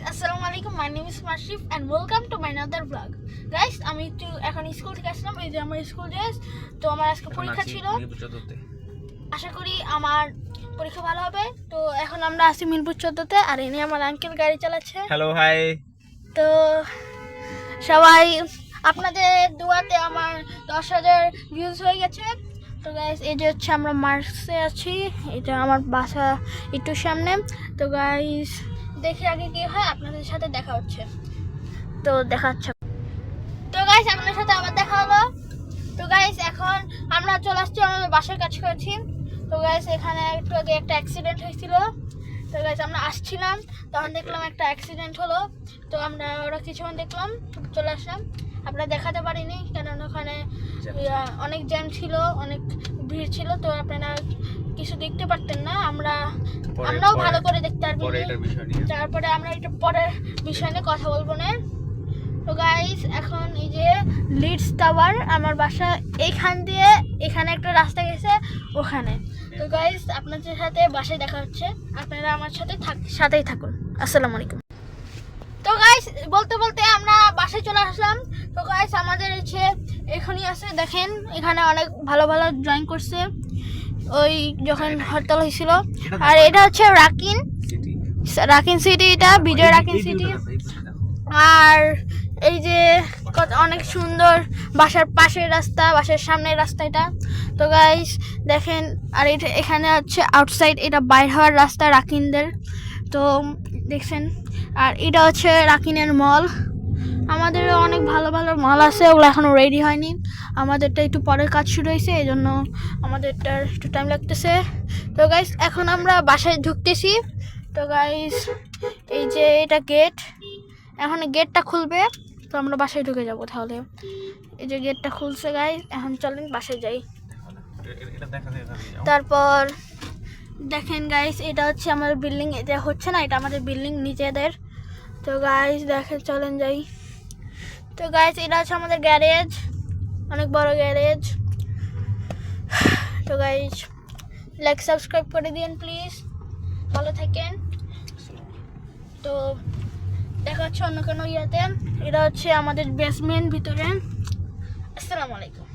Assalamu alaikum. My name is Mashif and welcome to my another vlog. Guys, আমি একটু এখন school থেকে আসলাম। এই যে আমার স্কুল ড্রেস। তো আমার আজকে পরীক্ষা ছিল। আশা করি আমার পরীক্ষা ভালো হবে। তো এখন আমরা আছি মিরপুর 14-তে আর এনে আমার আঙ্কেল গাড়ি চালাচ্ছে। Hello hi. তো সবাই আপনাদের দোয়াতে আমার 10,000 ভিউজ হয়ে গেছে। তো গাইস এই যে হচ্ছে আমরা মার্কসে আছি। এটা আমার বাসা একটু সামনে। তো গাইস দেখি আগে কি হয়, আপনাদের সাথে দেখা হচ্ছে। তো দেখা হচ্ছে। তো গাইস আপনাদের সাথে আবার দেখা হলো। তো গাইস এখন আমরা চলে আসছি আমাদের বাসার কাছাকাছি। তো গাইস এখানে একটু আগে একটা অ্যাক্সিডেন্ট হয়েছিল। তো গাইস আমরা আসছিলাম, তখন দেখলাম একটা অ্যাক্সিডেন্ট হলো। তো আমরা ওরা কিছুক্ষণ দেখলাম, চলে আসলাম। আপনারা দেখাতে পারিনি কারণ ওখানে অনেক জ্যাম ছিল, অনেক ভিড় ছিল। তো আপনারা কিছু দেখতে পারতেন না। আমরাও ভালো করে দেখতে পারবো। তারপরে আমরা একটু পরের বিষয় নিয়ে কথা বলবো না। তো গাইস এখন এই যে লিডস টাওয়ার, আমার বাসা এইখান দিয়ে এখানে একটা রাস্তা গেছে ওখানে। তো গাইস আপনাদের সাথে বাসায় দেখা হচ্ছে, আপনারা আমার সাথেই থাকুন। আসসালামু আলাইকুম। তো গাইস বলতে বলতে আমরা বাসায় চলে আসলাম। তো গাইস আমাদের হচ্ছে এখনই আছে, দেখেন এখানে অনেক ভালো ভালো ড্রয়িং করছে ওই যখন হরতাল হয়েছিল। আর এটা হচ্ছে রাকিন সিটি, এটা বিজয় রাকিন সিটি। আর এই যে অনেক সুন্দর বাসার পাশের রাস্তা, বাসার সামনের রাস্তা এটা। তো গাইস দেখেন, আর এটা এখানে হচ্ছে আউটসাইড, এটা বাইর হওয়ার রাস্তা রাকিনদের। তো দেখছেন, আর এটা হচ্ছে রাকিনের মল। আমাদের অনেক ভালো ভালো মল আছে, ওগুলো এখনও রেডি হয়নি। আমাদেরটা একটু পরের কাজ শুরু হয়েছে, এই জন্য আমাদেরটা একটু টাইম লাগতেছে। তো গাইস এখন আমরা বাসায় ঢুকতেছি। তো গাইস এই যে এটা গেট, এখন গেটটা খুলবে। তো আমরা বাসায় ঢুকে যাব তাহলে। এই যে গেটটা খুলছে গাইস, এখন চলেন বাসায় যাই। তারপর দেখেন গাইস এটা হচ্ছে আমাদের বিল্ডিং, এটা হচ্ছে না, এটা আমাদের বিল্ডিং নিজেদের। তো গাইস দেখেন, চলেন যাই। তো গাইস এটা হচ্ছে আমাদের গ্যারেজ, অনেক বড় গ্যারেজ। তো গাইস লাইক সাবস্ক্রাইব করে দিন প্লিজ, ভালো থাকেন। তো দেখা হচ্ছে অন্য কোনো ইয়াতে। এটা হচ্ছে আমাদের বেসমেন্ট ভিতরে। আসসালামু আলাইকুম।